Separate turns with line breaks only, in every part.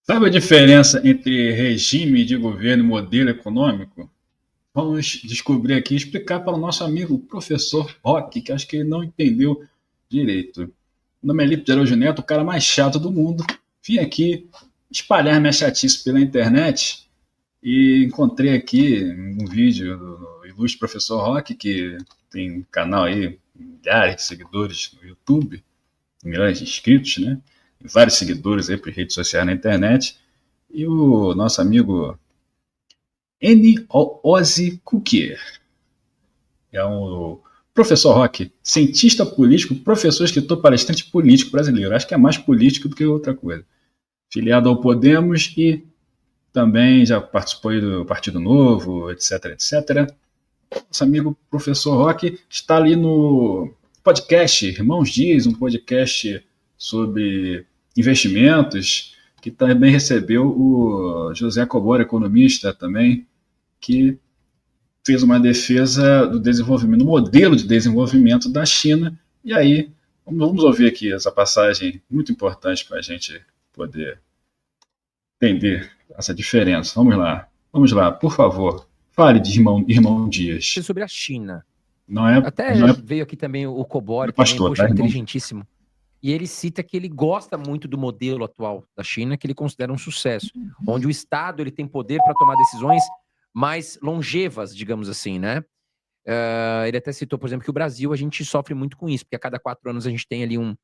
Sabe a diferença entre regime de governo e modelo econômico? Vamos descobrir aqui e explicar para o nosso amigo professor Roque, que acho que ele não entendeu direito. Meu nome é Lipe de Araújo Neto, o cara mais chato do mundo. Vim aqui espalhar minha chatice pela internet e encontrei aqui um vídeo do ilustre professor Roque, que tem um canal aí, milhares de seguidores no YouTube, milhões de inscritos, né? Vários seguidores aí para redes sociais na internet. E o nosso amigo N. Ozzy Cookier é um professor Roque, cientista político, professor, escritor, palestrante político brasileiro. Acho que é mais político do que outra coisa. Filiado ao Podemos e também já participou do Partido Novo, etc, etc. Nosso amigo professor Roque está ali no podcast Irmãos Dias, um podcast sobre investimentos, que também recebeu o José Cobora, economista também, que fez uma defesa do desenvolvimento, do modelo de desenvolvimento da China. E aí, vamos ouvir aqui essa passagem muito importante para a gente poder entender essa diferença. Vamos lá, por favor. Fale de irmão Dias.
Sobre a China.
Não é,
Até
não é
veio aqui também o Cobori,
pastor,
também,
tá,
inteligentíssimo. E ele cita que ele gosta muito do modelo atual da China, que ele considera um sucesso, onde o Estado ele tem poder para tomar decisões mais longevas, digamos assim, né? Ele até citou, por exemplo, que o Brasil, a gente sofre muito com isso, porque a cada 4 anos a gente tem ali um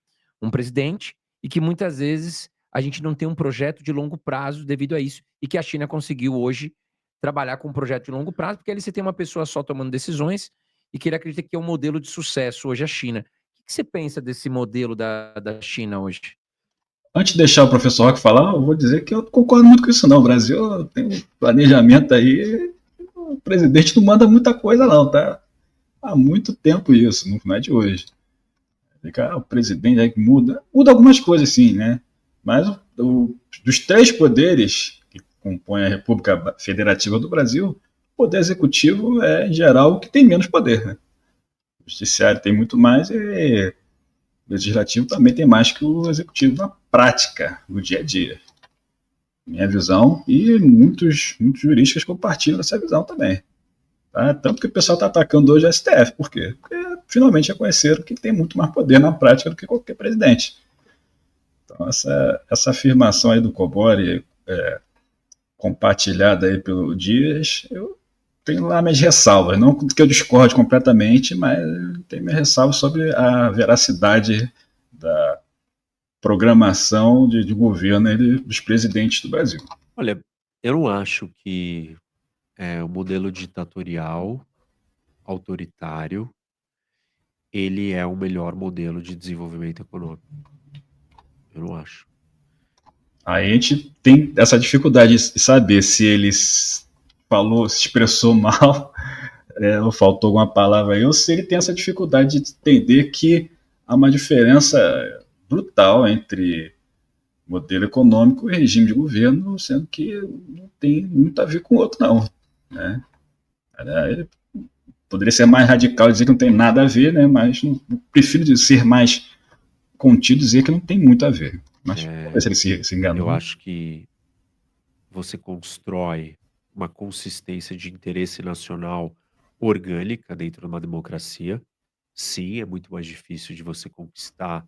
presidente e que muitas vezes a gente não tem um projeto de longo prazo devido a isso, e que a China conseguiu hoje trabalhar com um projeto de longo prazo, porque ali você tem uma pessoa só tomando decisões e que ele acredita que é um modelo de sucesso hoje a China. O que você pensa desse modelo da China hoje?
Antes de deixar o professor Roque falar, eu vou dizer que eu não concordo muito com isso, não. O Brasil tem um planejamento aí, o presidente não manda muita coisa, não, tá? Há muito tempo isso, não é de hoje. O presidente aí muda algumas coisas, sim, né? Mas dos 3 poderes que compõem a República Federativa do Brasil, o poder executivo é, em geral, o que tem menos poder, né? O judiciário tem muito mais e o legislativo também tem mais que o executivo na prática, no dia a dia. Minha visão, e muitos juristas compartilham essa visão também. Tá? Tanto que o pessoal está atacando hoje o STF. Por quê? Porque finalmente reconheceram que tem muito mais poder na prática do que qualquer presidente. Então, essa afirmação aí do Cobori, compartilhada aí pelo Dias, eu tenho lá minhas ressalvas. Não que eu discorde completamente, mas tenho minhas ressalvas sobre a veracidade da programação de governo dos presidentes do Brasil.
Olha, eu não acho que o modelo ditatorial, autoritário, ele é o melhor modelo de desenvolvimento econômico. Eu não acho.
Aí a gente tem essa dificuldade de saber se ele se expressou mal, ou faltou alguma palavra aí, ou se ele tem essa dificuldade de entender que há uma diferença brutal entre modelo econômico e regime de governo, sendo que não tem muito a ver com o outro, não. Né? Ele poderia ser mais radical e dizer que não tem nada a ver, né? Mas prefiro ser mais contido e dizer que não tem muito a ver. Mas talvez ele se enganou.
Eu acho que você constrói uma consistência de interesse nacional orgânica dentro de uma democracia. Sim, é muito mais difícil de você conquistar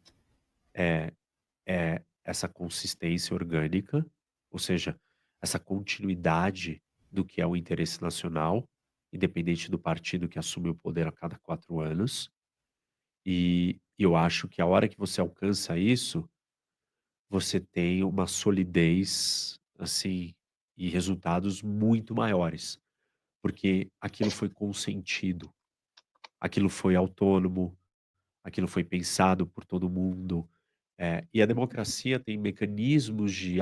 essa consistência orgânica, ou seja, essa continuidade do que é o interesse nacional, independente do partido que assume o poder a cada 4 anos. E eu acho que a hora que você alcança isso, você tem uma solidez, assim, e resultados muito maiores, porque aquilo foi consentido, aquilo foi autônomo, aquilo foi pensado por todo mundo. E a democracia tem mecanismos de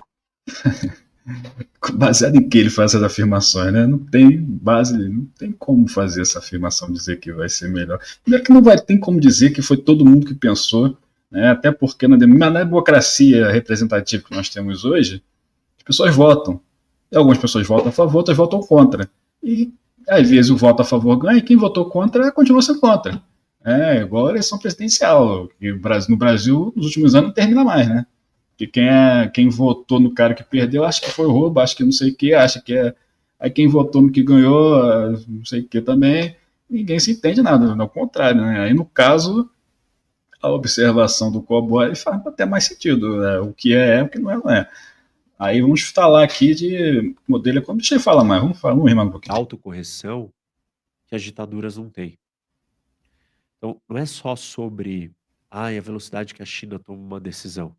Baseado em que ele faz essas afirmações, né? Não tem base, não tem como fazer essa afirmação, dizer que vai ser melhor. Primeiro que não vai ter como dizer que foi todo mundo que pensou, né? Até porque na democracia representativa que nós temos hoje, as pessoas votam. E algumas pessoas votam a favor, outras votam contra. E às vezes o voto a favor ganha, e quem votou contra continua sendo contra. Igual a eleição presidencial, que no Brasil, nos últimos anos, não termina mais, né? que quem votou no cara que perdeu acha que foi roubo, acha que não sei o que, acha que é. Aí quem votou no que ganhou, não sei o que também, ninguém se entende nada, ao contrário, né? Aí no caso, a observação do cowboy faz até mais sentido, né? O que é, o que não é, não é. Aí vamos falar aqui de modelo econômico. Deixa eu falar mais, vamos rir mais um pouquinho.
Autocorreção que as ditaduras não têm. Então, não é só sobre a velocidade que a China toma uma decisão.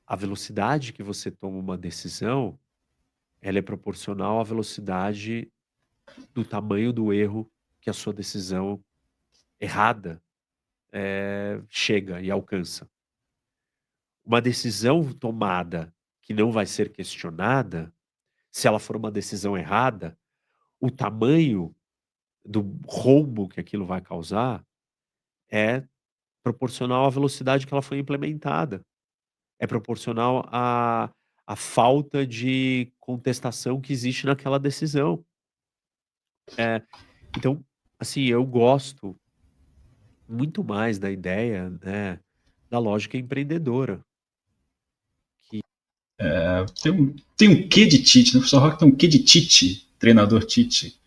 A velocidade que você toma uma decisão, ela é proporcional à velocidade do tamanho do erro que a sua decisão errada chega e alcança. Uma decisão tomada que não vai ser questionada, se ela for uma decisão errada, o tamanho do rombo que aquilo vai causar é proporcional à velocidade que ela foi implementada. É proporcional à falta de contestação que existe naquela decisão. Então, assim, eu gosto muito mais da ideia, né, da lógica empreendedora.
Tem um quê de Tite, né? O professor Roque tem um quê de Tite, treinador Tite.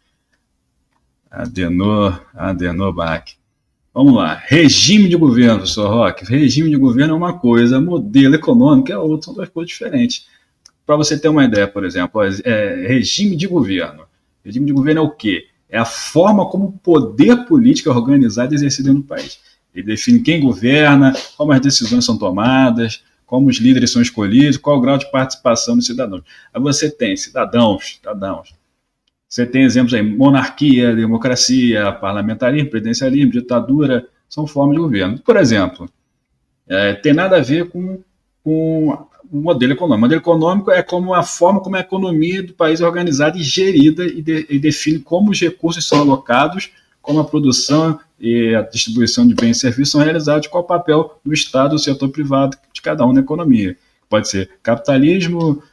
Adenor Bach. Vamos lá. Regime de governo, professor Roque. Regime de governo é uma coisa, modelo econômico é outra, são duas coisas diferentes. Para você ter uma ideia, por exemplo, regime de governo. Regime de governo é o quê? É a forma como o poder político é organizado e exercido no país. Ele define quem governa, como as decisões são tomadas, como os líderes são escolhidos, qual o grau de participação dos cidadãos. Aí você tem cidadãos. Você tem exemplos aí, monarquia, democracia, parlamentarismo, presidencialismo, ditadura, são formas de governo. Por exemplo, tem nada a ver com o modelo econômico. O modelo econômico é como a forma como a economia do país é organizada e gerida e define como os recursos são alocados, como a produção e a distribuição de bens e serviços são realizados, qual o papel do Estado e do setor privado de cada um na economia. Pode ser capitalismo,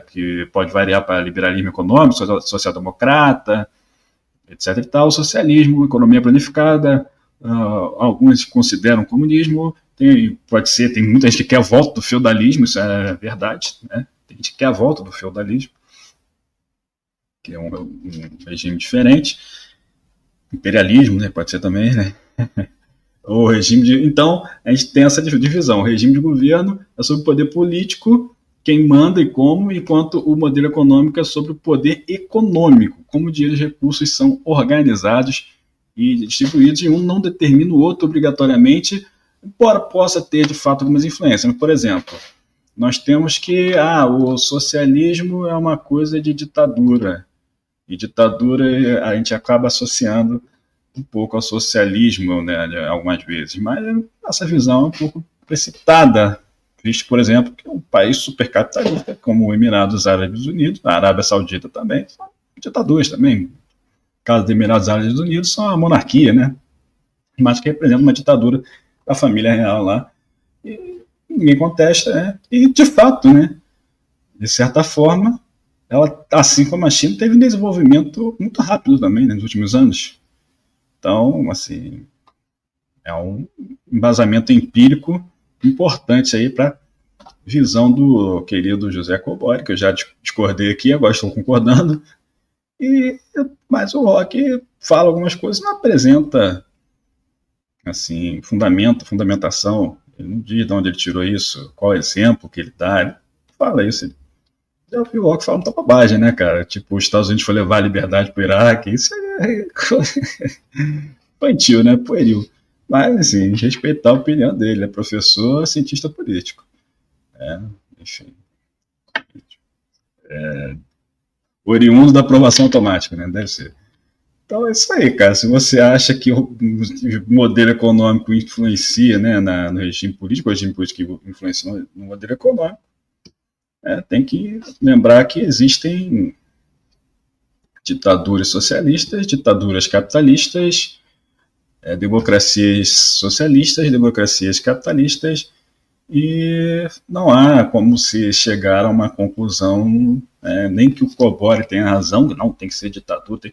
que pode variar para liberalismo econômico, social-democrata, etc. e tal, socialismo, economia planificada, alguns consideram comunismo, tem muita gente que quer a volta do feudalismo, isso é verdade, né? Tem gente que quer a volta do feudalismo, que é um regime diferente, imperialismo, né? Pode ser também, né? O regime então, a gente tem essa divisão, o regime de governo é sobre o poder político, quem manda e como, enquanto o modelo econômico é sobre o poder econômico, como o dinheiro e os recursos são organizados e distribuídos, e um não determina o outro obrigatoriamente, embora possa ter, de fato, algumas influências. Por exemplo, nós temos que o socialismo é uma coisa de ditadura, e ditadura a gente acaba associando um pouco ao socialismo, né, algumas vezes, mas essa visão é um pouco precipitada, visto, por exemplo, que é um país supercapitalista, como o Emirados Árabes Unidos, a Arábia Saudita também, são ditaduras também. No caso dos Emirados Árabes Unidos, são a monarquia, né? Mas que representa uma ditadura da família real lá. E ninguém contesta, né? E, de fato, né, de certa forma, ela, assim como a China, teve um desenvolvimento muito rápido também, né, nos últimos anos. Então, assim, é um embasamento empírico importante aí para a visão do querido José Cobori, que eu já discordei aqui, agora estou concordando. Mas o Roque fala algumas coisas, não apresenta assim, fundamentação, ele não diz de onde ele tirou isso, qual exemplo que ele dá, ele fala isso. Já ouvi o Roque falar muita bobagem, né, cara? Tipo, os Estados Unidos foi levar a liberdade para o Iraque, isso é infantil, né, pueril. Mas, assim, respeitar a opinião dele, é professor, cientista político. Enfim. Oriundo da aprovação automática, né? Deve ser. Então é isso aí, cara. Se você acha que o modelo econômico influencia, né, no regime político, o regime político influencia no modelo econômico, tem que lembrar que existem ditaduras socialistas, ditaduras capitalistas, democracias socialistas, democracias capitalistas, e não há como se chegar a uma conclusão, nem que o Cobori tenha razão, não, tem que ser ditadura,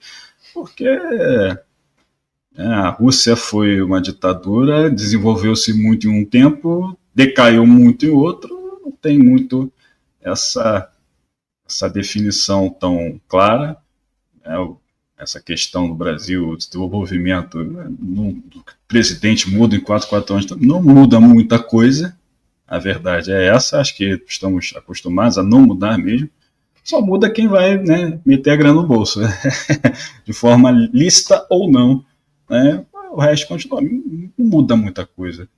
porque a Rússia foi uma ditadura, desenvolveu-se muito em um tempo, decaiu muito em outro, não tem muito essa definição tão clara, né? Essa questão do Brasil, o desenvolvimento, né? O presidente muda em 4 anos, não muda muita coisa, a verdade é essa, acho que estamos acostumados a não mudar mesmo, só muda quem vai, né, meter a grana no bolso, né? De forma lícita ou não, né? O resto continua, não muda muita coisa.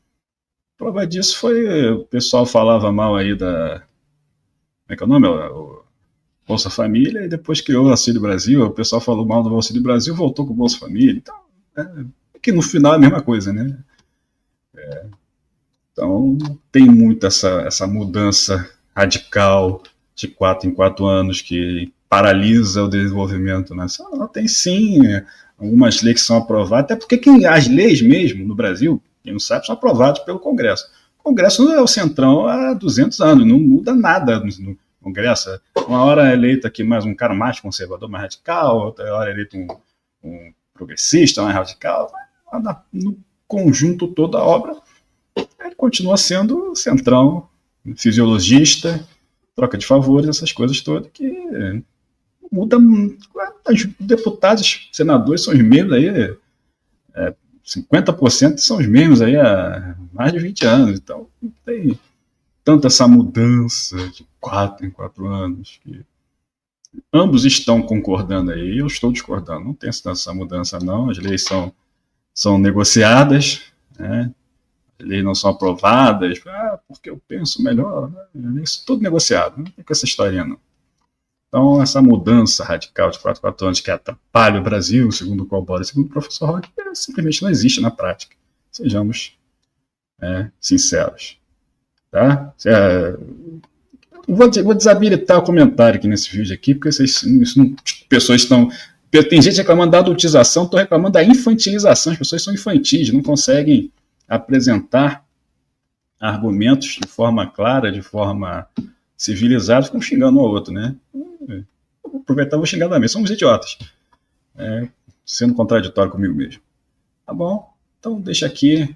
Prova disso foi, o pessoal falava mal aí da, como é que é o nome? O Bolsa Família, e depois criou o Auxílio Brasil, o pessoal falou mal do Auxílio Brasil, voltou com o Bolsa Família, então, que no final é a mesma coisa, né? Então, tem muito essa mudança radical de 4 em 4 anos que paralisa o desenvolvimento nacional. Tem sim algumas leis que são aprovadas, até porque as leis mesmo no Brasil, quem não sabe, são aprovadas pelo Congresso. O Congresso não é o centrão há 200 anos, não muda nada no Congresso. Uma hora é eleito aqui mais um cara mais conservador, mais radical, outra hora é eleito um progressista mais radical. No conjunto toda a obra, ele continua sendo centrão, fisiologista, troca de favores, essas coisas todas que muda. Os deputados, senadores são os mesmos aí, 50% são os mesmos aí há mais de 20 anos, então não tem tanta essa mudança de 4 em 4 anos que ambos estão concordando aí, eu estou discordando, não tem essa mudança não, as leis são negociadas, né? As leis não são aprovadas, porque eu penso melhor, né? Isso tudo negociado, não tem com essa historinha não. Então, essa mudança radical de 4 em 4 anos que atrapalha o Brasil, segundo o Cobora, segundo o professor Roque, simplesmente não existe na prática. Sejamos sinceros. Tá? Vou desabilitar o comentário aqui nesse vídeo aqui, porque pessoas estão... Tem gente reclamando da adultização, estou reclamando da infantilização. As pessoas são infantis, não conseguem apresentar argumentos de forma clara, de forma civilizada, ficam xingando um ao outro, né? Vou aproveitar e vou xingar também. Somos idiotas. Sendo contraditório comigo mesmo. Tá bom? Então deixa aqui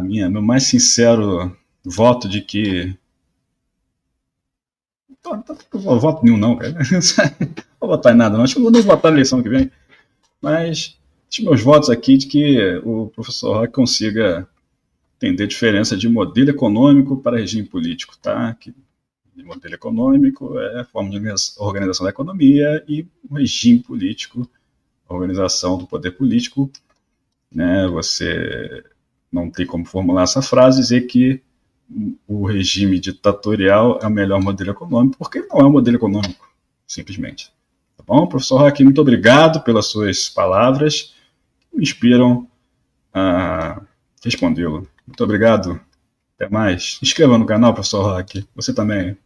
meu mais sincero voto de que... Não vou voto nenhum não, cara. Não vou votar em nada não. Acho que eu vou nem votar na eleição que vem. Mas os meus votos aqui de que o professor Roque consiga entender a diferença de modelo econômico para regime político, tá? Que modelo econômico é a forma de organização da economia e o regime político, a organização do poder político, né? Você não tem como formular essa frase e dizer que o regime ditatorial é o melhor modelo econômico, porque não é um modelo econômico, simplesmente. Tá bom? Professor Roque, muito obrigado pelas suas palavras, que me inspiram a respondê-lo. Muito obrigado. Até mais. Se inscreva no canal, professor Roque. Você também.